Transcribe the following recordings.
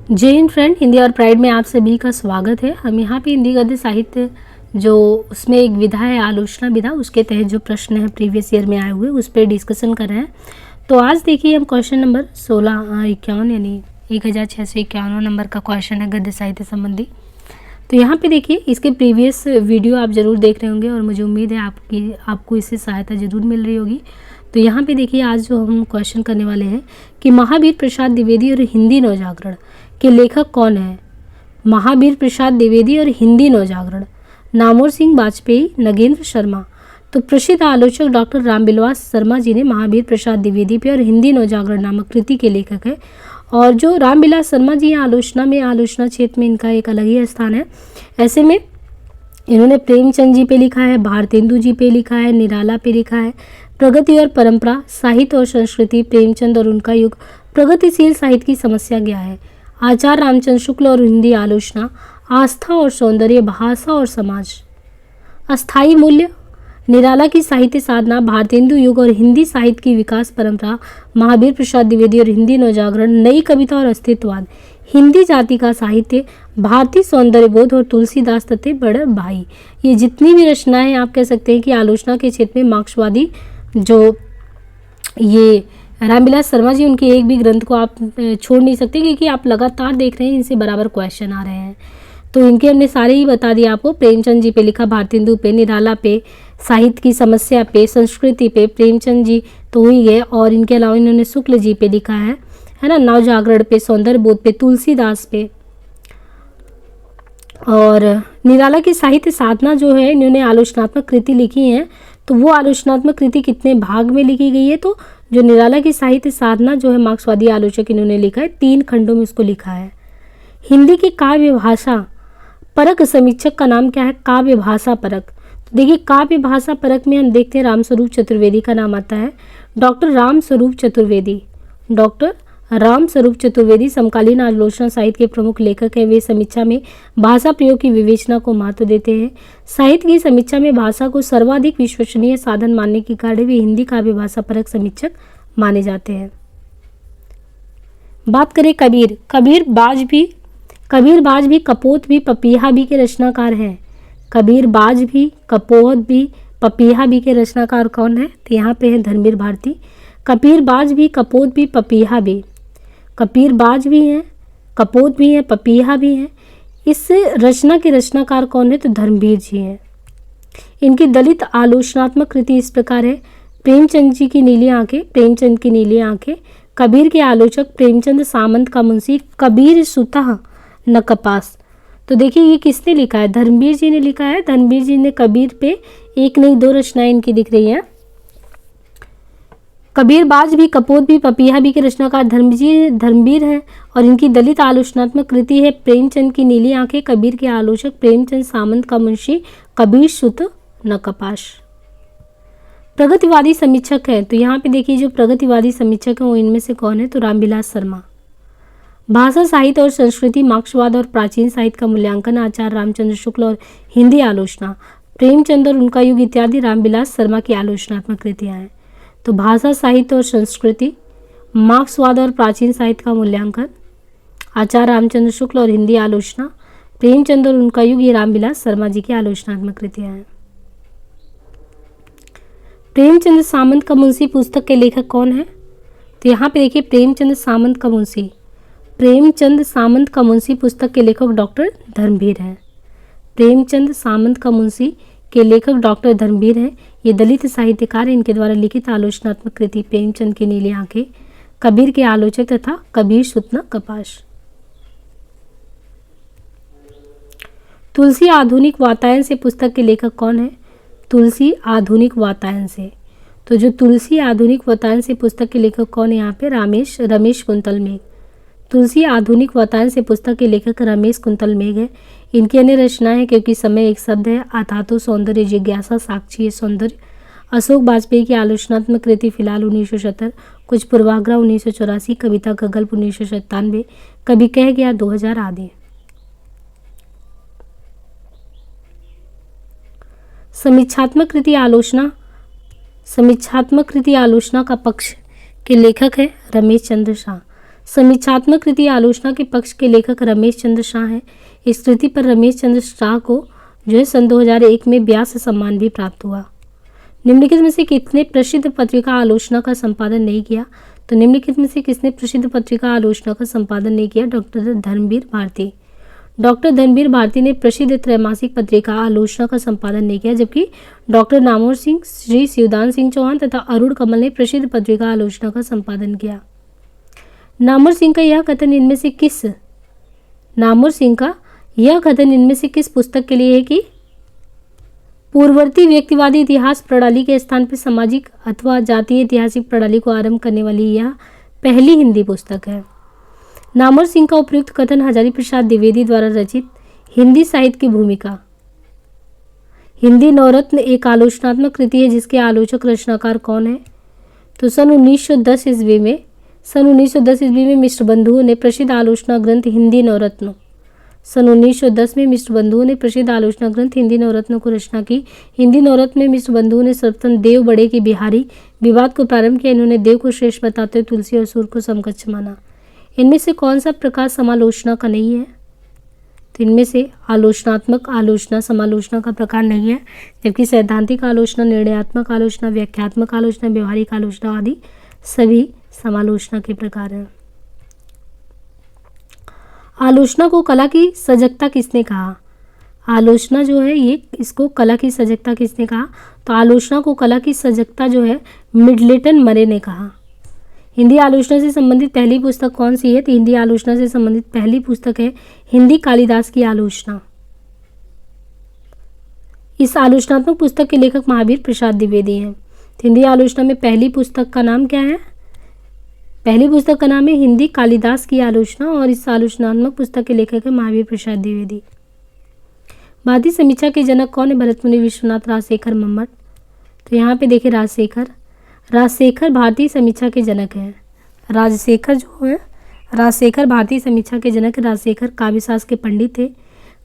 जय हिंद फ्रेंड, हिंदी और प्राइड में आप सभी का स्वागत है। हम यहाँ पे हिंदी गद्य साहित्य जो उसमें एक विधा है आलोचना विधा, उसके तहत जो प्रश्न है प्रीवियस ईयर में आए हुए उस पर डिस्कशन कर रहे हैं। तो आज देखिए हम क्वेश्चन नंबर 1651 यानी 1651 नंबर का क्वेश्चन है गद्य साहित्य संबंधी। तो यहाँ पे देखिए इसके प्रीवियस वीडियो आप ज़रूर देख रहे होंगे और मुझे उम्मीद है आपको इससे सहायता ज़रूर मिल रही होगी। तो यहाँ पे देखिए आज जो हम क्वेश्चन करने वाले हैं कि महावीर प्रसाद द्विवेदी और हिंदी नवजागरण के लेखक कौन है। महावीर प्रसाद द्विवेदी और हिंदी नवजागरण, नामवर सिंह वाजपेयी, नगेंद्र शर्मा। तो प्रसिद्ध आलोचक डॉक्टर रामविलास शर्मा जी ने महावीर प्रसाद द्विवेदी पे और हिंदी नवजागरण नामक कृति के लेखक है। और जो रामविलास शर्मा जी आलोचना क्षेत्र में इनका एक अलग ही स्थान है। ऐसे में इन्होंने प्रेमचंद जी पे लिखा है, भारतेंदु जी पे लिखा है, निराला पे लिखा है, प्रगति और परंपरा, साहित्य और संस्कृति, प्रेमचंद और उनका युग, प्रगतिशील साहित्य की समस्या क्या है, आचार्य रामचंद्र शुक्ल और हिंदी आलोचना, आस्था और सौंदर्य, भाषा और समाज, अस्थायी मूल्य, निराला की साहित्य साधना, भारतेंदु युग और हिंदी साहित्य की विकास परंपरा, महावीर प्रसाद द्विवेदी और हिंदी नवजागरण, नई कविता और अस्तित्ववाद, हिंदी जाति का साहित्य, भारतीय सौंदर्य बोध और तुलसीदास तथा बड़े भाई। ये जितनी भी रचनाएं आप कह सकते हैं कि आलोचना के क्षेत्र में मार्क्सवादी जो ये रामविलास शर्मा जी, उनके एक भी ग्रंथ को आप छोड़ नहीं सकते क्योंकि आप लगातार देख रहे हैं इनसे बराबर क्वेश्चन आ रहे हैं। तो इनके हमने सारे ही बता दिया आपको। प्रेमचंद जी पे लिखा, भारतेंदु पे, निराला पे, साहित्य की समस्या पे, संस्कृति पे प्रेमचंद जी तो हो ही गए। और इनके अलावा इन्होंने शुक्ल जी पे लिखा है ना, नवजागरण पे, सौंदर्य बोध पे, तुलसीदास पे। और निराला की साहित्य साधना जो है, इन्होंने आलोचनात्मक कृति लिखी है। तो वो आलोचनात्मक कृति कितने भाग में लिखी गई है, तो जो निराला की साहित्य साधना जो है मार्क्सवादी आलोचक इन्होंने लिखा है, 3 खंडों में उसको लिखा है। हिंदी की काव्य भाषा परक समीक्षक का नाम क्या है, काव्य भाषा परक। तो देखिए काव्य भाषा परक में हम देखते हैं रामस्वरूप चतुर्वेदी का नाम आता है। डॉक्टर रामस्वरूप चतुर्वेदी समकालीन आलोचना साहित्य के प्रमुख लेखक हैं। वे समीक्षा में भाषा प्रयोग की विवेचना को महत्व देते हैं। साहित्य की समीक्षा में भाषा को सर्वाधिक विश्वसनीय साधन मानने के कारण वे हिंदी काव्य भाषा परक समीक्षक माने जाते हैं। बात करें कबीर बाज भी कपोत भी पपीहा भी के रचनाकार हैं। कबीर बाज भी, कपोत भी, पपीहा भी के रचनाकार कौन है, तो यहाँ पे है धर्मवीर भारती। कबीर बाज भी, कपोत भी, पपीहा भी, कबीर बाज भी हैं, कपोत भी हैं, पपीहा भी हैं। इस रचना के रचनाकार कौन है, तो धर्मवीर जी हैं। इनकी दलित आलोचनात्मक कृति इस प्रकार है। प्रेमचंद की नीली आंखें, कबीर के आलोचक प्रेमचंद सामंत का मुंशी, कबीर सुतः न कपास। तो देखिए ये किसने लिखा है, धर्मवीर जी ने लिखा है। धर्मवीर जी ने कबीर पे एक नहीं 2 रचनाएं इनकी दिख रही हैं। कबीर बाज भी, कपोत भी, पपीहा भी के रचनाकार धर्मवीर हैं। और इनकी दलित आलोचनात्मक कृति है प्रेमचंद की नीली आंखें, कबीर के आलोचक प्रेमचंद सामंत का मुंशी, कबीर सुत न कपाश। प्रगतिवादी समीक्षक है, तो यहाँ पे देखिए जो प्रगतिवादी समीक्षक है वो इनमें से कौन है, तो रामविलास शर्मा। भाषा साहित्य और संस्कृति, मार्क्सवाद और प्राचीन साहित्य का मूल्यांकन, आचार्य रामचंद्र शुक्ल और हिंदी आलोचना, प्रेमचंद और उनका युग इत्यादि रामविलास शर्मा की आलोचनात्मक कृतियाँ हैं। तो भाषा साहित्य और संस्कृति, मार्क्सवाद और प्राचीन साहित्य का मूल्यांकन, आचार्य रामचंद्र शुक्ल और हिंदी आलोचना, प्रेमचंद और उनका युग, ये रामविलास शर्मा जी की आलोचनात्मक कृतियाँ हैं। प्रेमचंद सामंत का मुंशी पुस्तक के लेखक कौन है, तो यहाँ पे देखिए प्रेमचंद सामंत का मुंशी पुस्तक के लेखक डॉक्टर धर्मवीर हैं। प्रेमचंद सामंत का मुंशी के लेखक डॉक्टर धर्मवीर हैं। ये दलित साहित्यकार, इनके द्वारा लिखित आलोचनात्मक कृति प्रेमचंद की नीली आंखें, कबीर के आलोचक तथा कबीर सुत न कपाश। तुलसी आधुनिक वातायन से पुस्तक के लेखक कौन है, तुलसी आधुनिक वातायन से। तो जो तुलसी आधुनिक वातायन से पुस्तक के लेखक कौन है, यहाँ पे रमेश कुंतल मेघ। तुलसी आधुनिक वातायन से पुस्तक के लेखक रमेश कुंतल मेघ है। इनकी अन्य रचनाएं क्योंकि समय एक शब्द है, अथातो सौंदर्य, जिज्ञासा, साक्षी है सौंदर्य, अशोक वाजपेयी की आलोचनात्मक कृति फिलहाल 1970, कुछ पूर्वाग्रह 1984, कविता का गल्प 1997, कभी कह गया 2000 आदि। समीक्षात्मक कृति आलोचना का पक्ष के लेखक है रमेश चंद्र शाह। समीक्षात्मक कृति आलोचना के पक्ष के लेखक रमेश चंद्र शाह हैं। इस कृति पर रमेश चंद्र शाह को जो है सन 2001 में व्यास सम्मान भी प्राप्त हुआ। निम्नलिखित में से किसने प्रसिद्ध पत्रिका आलोचना का संपादन नहीं किया? तो निम्नलिखित में से किसने प्रसिद्ध पत्रिका आलोचना का संपादन नहीं किया? डॉक्टर धर्मवीर भारती। डॉक्टर धर्मवीर भारती ने प्रसिद्ध त्रैमासिक पत्रिका आलोचना का संपादन नहीं किया, जबकि डॉक्टर नामवर सिंह, श्री शिवदान सिंह चौहान तथा अरुण कमल ने प्रसिद्ध पत्रिका आलोचना का संपादन किया। नामवर सिंह का यह कथन इनमें से किस पुस्तक के लिए है कि पूर्ववर्ती व्यक्तिवादी इतिहास प्रणाली के स्थान पर सामाजिक अथवा जातीय ऐतिहासिक प्रणाली को आरंभ करने वाली यह पहली हिंदी पुस्तक है। नामवर सिंह का उपयुक्त कथन हजारी प्रसाद द्विवेदी द्वारा रचित हिंदी साहित्य की भूमिका। हिंदी नवरत्न एक आलोचनात्मक कृति है जिसके आलोचक रचनाकार कौन है? तो सन 1910 ईस्वी में मिश्र बंधुओं ने प्रसिद्ध आलोचना ग्रंथ हिंदी नवरत्न हिंदी नवरत्न को रचना की। हिंदी नवरत्न में मिश्र बंधुओं ने सर्वप्रथम देव बड़े की बिहारी विवाद को प्रारंभ किया। इन्होंने देव को श्रेष्ठ बताते हुए तुलसी और सूर को समकक्ष माना। इनमें से कौन सा प्रकार समालोचना का नहीं है? तो इनमें से आलोचनात्मक आलोचना समालोचना का प्रकार नहीं है, जबकि सैद्धांतिक आलोचना, निर्णयात्मक आलोचना, व्याख्यात्मक आलोचना, व्यवहारिक आलोचना आदि सभी समालोचना के प्रकार हैं। आलोचना को कला की सजगता किसने कहा? आलोचना जो है ये इसको कला की सजगता किसने कहा? तो आलोचना को कला की सजगता जो है मिडलेटन मरे ने कहा। हिंदी आलोचना से संबंधित पहली पुस्तक कौन सी है? तो हिंदी आलोचना से संबंधित पहली पुस्तक है हिंदी कालिदास की आलोचना। इस आलोचनात्मक पुस्तक के लेखक महावीर प्रसाद द्विवेदी हैं। हिंदी आलोचना में पहली पुस्तक का नाम क्या है? पहली पुस्तक का नाम है हिंदी कालिदास की आलोचना और इस आलोचनात्मक पुस्तक के लेखक है महावीर प्रसाद द्विवेदी। भारतीय समीक्षा के जनक कौन है? भरत मुनि, विश्वनाथ, राजशेखर, मम्मट। तो यहाँ पे देखिए राजशेखर भारतीय समीक्षा के जनक हैं। राजशेखर भारतीय समीक्षा के जनक। राजशेखर काव्यशास्त्र के पंडित थे।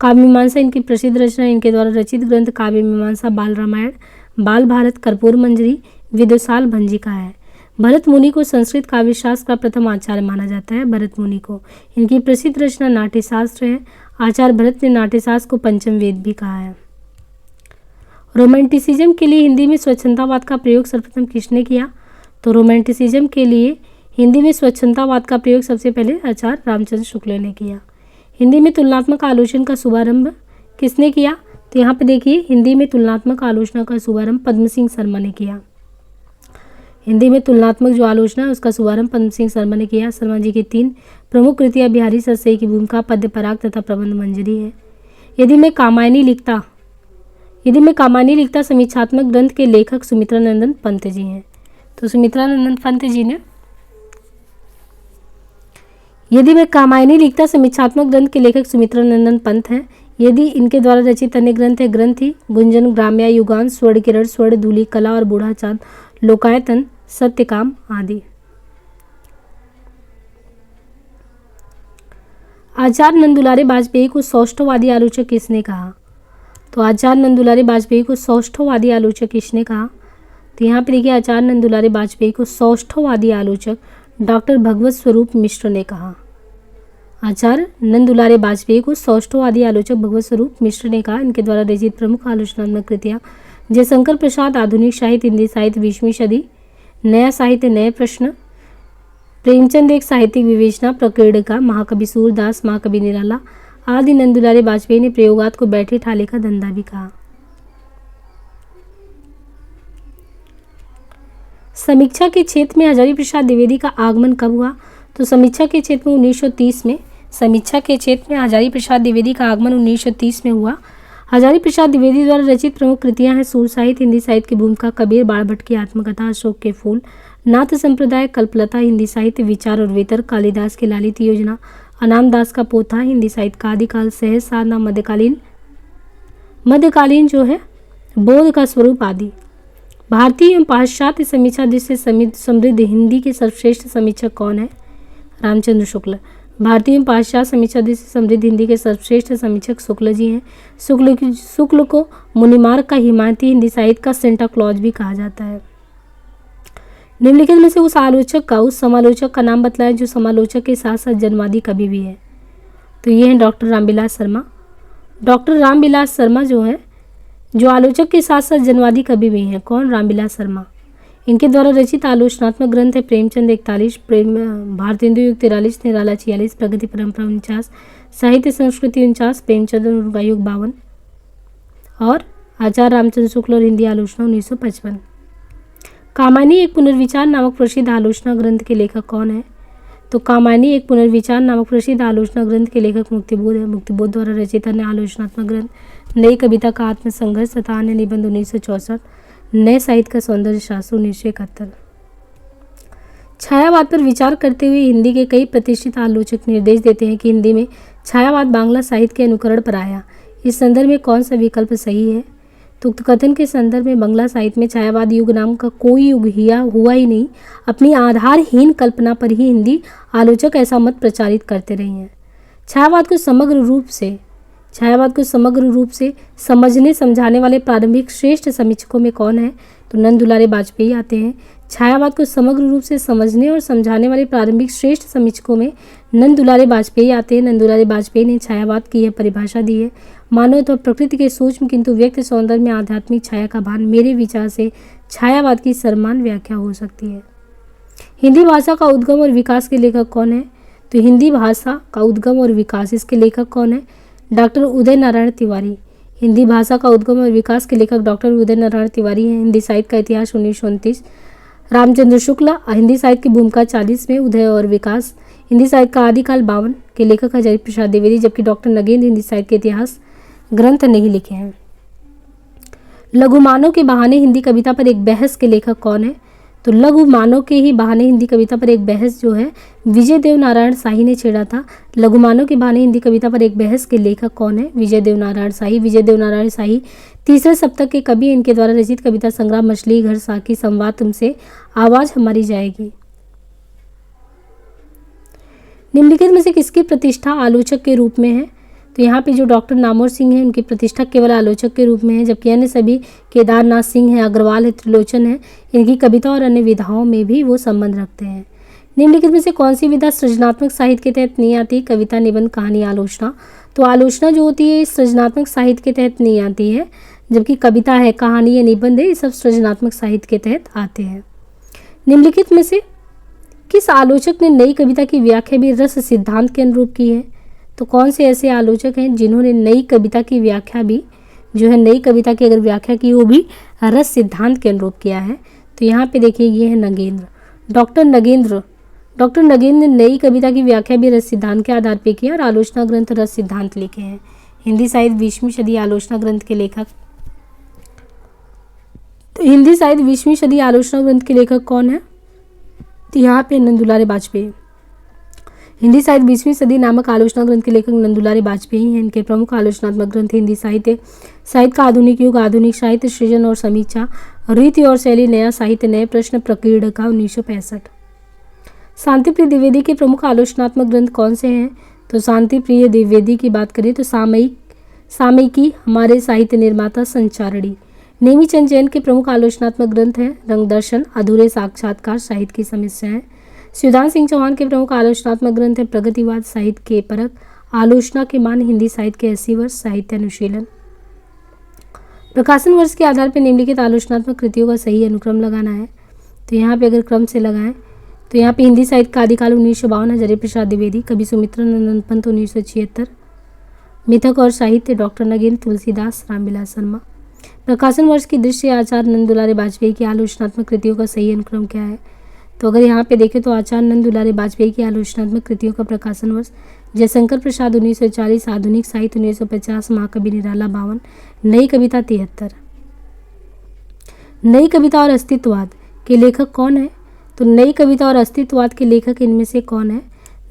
काव्य मीमांसा इनकी प्रसिद्ध रचना। इनके द्वारा रचित ग्रंथ काव्य मीमांसा, बाल रामायण, बाल भारत, कर्पूर मंजरी, विदुषाल भंजिका है। भरत मुनि को संस्कृत काव्यशास्त्र का प्रथम आचार्य माना जाता है। भरत मुनि को इनकी प्रसिद्ध रचना नाट्यशास्त्र है। आचार्य भरत ने नाट्यशास्त्र को पंचम वेद भी कहा है। रोमांटिसिज्म के लिए हिंदी में स्वच्छंदतावाद का प्रयोग सर्वप्रथम किसने किया? तो रोमांटिसिज्म के लिए हिंदी में स्वच्छंदतावाद का प्रयोग सबसे पहले आचार्य रामचंद्र शुक्ल ने किया। हिंदी में तुलनात्मक आलोचना का शुभारंभ किसने किया? तो यहाँ पे देखिए हिंदी में तुलनात्मक आलोचना का शुभारंभ पद्म सिंह शर्मा ने किया। हिंदी में तुलनात्मक जो आलोचना है उसका शुभारंभ पद्म सिंह शर्मा ने किया। शर्मा जी की 3 प्रमुख कृतियाँ बिहारी सतसई की भूमिका, पद्य पराग तथा प्रबंध मंजरी है। यदि मैं कामायनी लिखता समीक्षात्मक ग्रंथ के लेखक सुमित्रा नंदन पंत जी हैं। तो सुमित्रा नंदन पंत जी ने यदि मैं कामायनी लिखता समीक्षात्मक ग्रंथ के लेखक सुमित्रा नंदन पंत हैं। यदि इनके द्वारा रचित अन्य ग्रंथ है ग्रंथि, गुंजन, ग्राम्या, युगान, स्वर्ण किरण, स्वर्ण धूलि, कला और बूढ़ा चांद, लोकायतन, सत्यकाम आदि। आचार्य नंदुलारे बाजपेयी को सौष्ठववादी आलोचक किसने कहा? तो आचार्य नंदुलारे बाजपेयी को सौष्ठववादी आलोचक किसने कहा? तो यहाँ पे देखिए आचार्य नंदुलारे बाजपेयी को सौष्ठववादी आलोचक डॉक्टर भगवत स्वरूप मिश्र ने कहा। आचार्य नंदुलारे बाजपेयी को सौष्ठववादी आलोचक भगवत स्वरूप मिश्र ने कहा। इनके द्वारा रचित प्रमुख आलोचनात्मक कृतियाँ जयशंकर प्रसाद, आधुनिक साहित्य, हिंदी साहित्य 20वीं सदी, नया साहित्य, नए प्रश्न, प्रेमचंद एक साहित्यिक विवेचना, प्रकीर्णिका, महाकवि सूरदास, महाकवि निराला आदि। नंदुलारे बाजपेयी ने प्रयोगात को बैठे ठाले का धंधा भी कहा। समीक्षा के क्षेत्र में हजारी प्रसाद द्विवेदी का आगमन कब हुआ? तो समीक्षा के क्षेत्र में 1930 में हजारी प्रसाद द्विवेदी का आगमन 1930 में हुआ। हजारी प्रसाद द्विवेदी द्वारा रचित प्रमुख कृतियां हैं सूर साहित्य, हिंदी साहित्य की भूमिका, कबीर, बाणभट्ट की आत्मकथा, अशोक के फूल, नाथ संप्रदाय, कल्पलता, हिंदी साहित्य, विचार और वितर्क, कालिदास की लालित योजना, अनाम दास का पोथा, हिंदी साहित्य का आदिकाल, सहज साधना, मध्यकालीन जो है बोध का स्वरूप आदि। भारतीय एवं पाश्चात्य समीक्षा दृष्टि से समृद्ध हिंदी के सर्वश्रेष्ठ समीक्षक कौन है? रामचंद्र शुक्ल। भारतीय एवं पाश्चात्य समीक्षा दृष्टि से समृद्ध हिंदी के सर्वश्रेष्ठ समीक्षक शुक्ल जी हैं। शुक्ल को मुनिमार्ग का हिमायती, हिंदी साहित्य का सेंटा क्लॉज भी कहा जाता है। निम्नलिखित में से उस समालोचक का नाम बतलाएं जो समालोचक के साथ साथ जन्मवादी कवि भी है। तो ये है डॉक्टर रामविलास शर्मा। डॉक्टर रामविलास शर्मा जो है, जो आलोचक के साथ साथ जन्मवादी कवि भी हैं। कौन? रामविलास शर्मा। इनके द्वारा रचित आलोचनात्मक ग्रंथ है प्रेमचंद 41, भारतेंदु युग 43, निराला 46, प्रगति परंपरा 49, साहित्य संस्कृति 49, प्रेमचंद और उनका युग 52 और आचार्य रामचंद्र शुक्ल और हिंदी आलोचना 1955। कामायनी एक पुनर्विचार नामक प्रसिद्ध आलोचना ग्रंथ के लेखक कौन है? तो कामायनी एक पुनर्विचार नामक प्रसिद्ध आलोचना ग्रंथ के लेखक मुक्तिबोध है। मुक्तिबोध द्वारा रचित अन्य आलोचनात्मक ग्रंथ नई कविता का आत्मसंघर्ष तथा अन्य निबंध 1964, नए साहित्य का सौंदर्य शास्त्र 1971। छायावाद पर विचार करते हुए हिंदी के कई प्रतिष्ठित आलोचक निर्देश देते हैं कि हिंदी में छायावाद बांग्ला साहित्य के अनुकरण पर आया। इस संदर्भ में कौन सा विकल्प सही है? तो उक्त कथन के संदर्भ में बांग्ला साहित्य में छायावाद युग नाम का कोई युग हुआ ही नहीं। अपनी आधारहीन कल्पना पर ही हिंदी आलोचक ऐसा मत प्रचारित करते रहे हैं। छायावाद को समग्र रूप से समझने समझाने वाले प्रारंभिक श्रेष्ठ समीक्षकों में कौन है? तो नंद दुलारे बाजपेयी आते हैं। छायावाद को समग्र रूप से समझने और समझाने वाले प्रारंभिक श्रेष्ठ समीक्षकों में नंद दुलारे बाजपेयी आते हैं। नंद दुलारे बाजपेयी ने छायावाद की यह परिभाषा दी है: मानव तो प्रकृति के सूक्ष्म किंतु व्यक्त सौंदर्य में आध्यात्मिक छाया का भान। मेरे विचार से छायावाद की समान व्याख्या हो सकती है। हिंदी भाषा का उद्गम और विकास के लेखक कौन है? तो हिंदी भाषा का उद्गम और विकास, इसके लेखक कौन है? डॉक्टर उदय नारायण तिवारी। हिंदी भाषा का उद्गम और विकास के लेखक डॉक्टर उदय नारायण तिवारी हैं। हिंदी साहित्य का इतिहास 1929, रामचंद्र शुक्ला। हिंदी साहित्य की भूमिका 40 में, उदय और विकास। हिंदी साहित्य का आदिकाल 52 के लेखक हजारी प्रसाद द्विवेदी, जबकि डॉक्टर नगेंद्र हिंदी साहित्य के इतिहास ग्रंथ नहीं लिखे हैं। लघुमानव के बहाने हिंदी कविता पर एक बहस के लेखक कौन है? तो लघुमानव के ही बहाने हिंदी कविता पर एक बहस जो है विजय देव नारायण शाही ने छेड़ा था। लघुमानव के बहाने हिंदी कविता पर एक बहस के लेखक कौन है? विजय देव नारायण शाही। विजय देव नारायण शाही तीसरे सप्तक के कवि। इनके द्वारा रचित कविता संग्राम, मछली घर, साकी, संवाद, तुमसे आवाज हमारी जाएगी। निम्नलिखित में से किसकी प्रतिष्ठा आलोचक के रूप में है? तो यहाँ पे जो डॉक्टर नामोर सिंह हैं उनकी प्रतिष्ठा केवल आलोचक के रूप में है, जबकि अन्य सभी केदारनाथ सिंह है, अग्रवाल है, त्रिलोचन है, इनकी कविता और अन्य विधाओं में भी वो संबंध रखते हैं। निम्नलिखित में से कौन सी विधा सृजनात्मक साहित्य के तहत नहीं आती? कविता, निबंध, कहानी, आलोचना। तो आलोचना जो होती है सृजनात्मक साहित्य के तहत नहीं आती है, जबकि कविता है, कहानी या निबंध है, ये सब सृजनात्मक साहित्य के तहत आते हैं। निम्नलिखित में से किस आलोचक ने नई कविता की व्याख्या भी रस सिद्धांत के अनुरूप की है? तो कौन से ऐसे आलोचक हैं जिन्होंने नई कविता की व्याख्या भी जो है, नई कविता की अगर व्याख्या की वो भी रस सिद्धांत के अनुरूप किया है? तो यहाँ पे देखिए ये है नगेंद्र, डॉक्टर नगेंद्र ने नई कविता की व्याख्या भी रस सिद्धांत के आधार पर किया और आलोचना ग्रंथ रस सिद्धांत लिखे हैं। हिंदी साहित्य 20वीं सदी आलोचना ग्रंथ के लेखक, तो हिंदी साहित्य 20वीं सदी आलोचना ग्रंथ के लेखक कौन है? तो यहाँ पे नंद दुलारे बाजपेयी। हिंदी साहित्य 20वीं सदी नामक आलोचना ग्रंथ के लेखक नंद दुलारे बाजपेयी हैं। इनके प्रमुख आलोचनात्मक ग्रंथ हिंदी साहित्य का आधुनिक युग, आधुनिक साहित्य, सृजन और समीक्षा, रीति और शैली, नया साहित्य, नए प्रश्न, प्रकीर्णका 1965। शांतिप्रिय द्विवेदी के प्रमुख आलोचनात्मक ग्रंथ कौन से हैं? तो शांतिप्रिय द्विवेदी की बात करें तो सामयिकी, हमारे साहित्य निर्माता, संचारणी। नेमीचंद जैन के प्रमुख आलोचनात्मक ग्रंथ हैं रंग दर्शन, अधूरे साक्षात्कार, साहित्य की समस्याएं। शिवदान सिंह चौहान के प्रमुख आलोचनात्मक ग्रंथ हैं प्रगतिवाद, साहित्य के परख, आलोचना के मान, हिंदी साहित्य के 80 वर्ष, साहित्य अनुशीलन। प्रकाशन वर्ष के आधार पर निम्नलिखित आलोचनात्मक कृतियों का सही अनुक्रम लगाना है। तो यहाँ पे अगर क्रम से लगाएं तो यहाँ पे हिंदी साहित्य का आदिकाल 1952, हजारी प्रसाद द्विवेदी। कवि सुमित्रा नंदन पंत 1976। मिथक और साहित्य डॉक्टर नगेंद्र, तुलसीदास, रामविलास शर्मा। प्रकाशन वर्ष की दृष्टि आचार्य नंद दुलारे बाजपेयी की आलोचनात्मक कृतियों का सही अनुक्रम क्या है? तो अगर यहाँ पे देखें तो आचार्य नंद दुलारे बाजपेयी की आलोचनात्मक कृतियों का प्रकाशन वर्ष जयशंकर प्रसाद 1940, आधुनिक साहित्य 1950, महाकवि निराला 52, नई कविता 73। नई कविता और अस्तित्ववाद के लेखक कौन है? तो नई कविता और अस्तित्ववाद के लेखक इनमें से कौन है?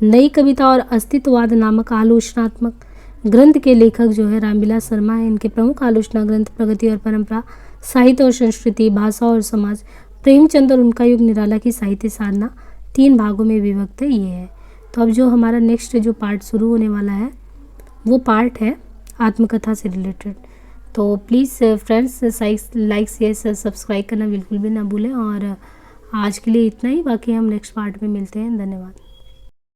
नई कविता और अस्तित्ववाद नामक आलोचनात्मक ग्रंथ के लेखक जो है रामविलास शर्मा है। इनके प्रमुख आलोचना ग्रंथ प्रगति और परंपरा, साहित्य और संस्कृति, भाषा और समाज, प्रेमचंद और उनका युग, निराला की साहित्य साधना। 3 भागों में विभक्त है ये है। तो अब जो हमारा नेक्स्ट जो पार्ट शुरू होने वाला है वो पार्ट है आत्मकथा से रिलेटेड। तो please friends like share subscribe करना बिल्कुल भी ना भूलें और आज के लिए इतना ही, बाकी हम नेक्स्ट पार्ट में मिलते हैं। धन्यवाद।